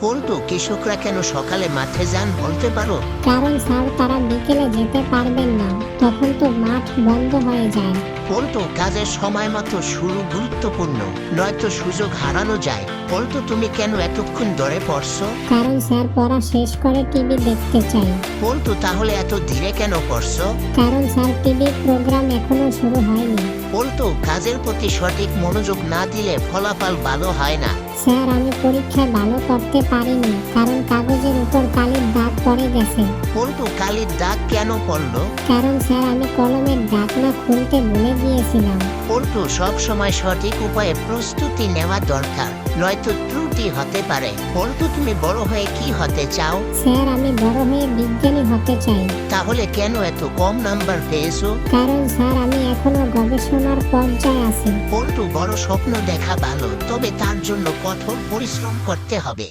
কিন্তু কৃষকরা কেন সকালে মাঠে যান বলতে পারো? কারণ স্যার তারা বিকেলে যেতে পারবেন না, তখন তো মাঠ বন্ধ হয়ে যায়। কিন্তু কাজের সময় মতো শুরু গুরুত্বপূর্ণ, নয়তো সুযোগ হারানো যায়। কিন্তু তুমি কেন এতক্ষণ ধরে পড়ছো? কারণ স্যার পড়া শেষ করে টিভি দেখতে চাই। কিন্তু তাহলে এত ধীরে কেন পড়ছো? কারণ স্যার টিভি প্রোগ্রাম এখনো শুরু হয়নি। কিন্তু কাজের প্রতি সঠিক মনোযোগ না দিলে ফলাফল ভালো হয় না। স্যার আমি পরীক্ষায় ভালো করতে পারিনি, কারণ কাগজের উপর কালির দাগ পড়ে গেছে। কিন্তু কালির দাগ কেন পড়লো? কারণ স্যার আমি কলমের ঢাকনা খুলতে ভুলে গিয়েছিলাম। কিন্তু সব সময় সঠিক উপায়ে প্রস্তুতি নেওয়া দরকার, নয়তো ত্রুটি হতে পারে। কিন্তু তুমি বড় হয়ে কি হতে চাও? স্যার আমি বড় হয়ে বিজ্ঞানী হতে চাই। তাহলে কেন এত কম নাম্বার পেয়েছো? কারণ স্যার আমি এখনো গবেষণার পর্যায়ে আছি। কিন্তু বড় স্বপ্ন দেখা ভালো, তবে তার জন্য কঠোর পরিশ্রম করতে হবে।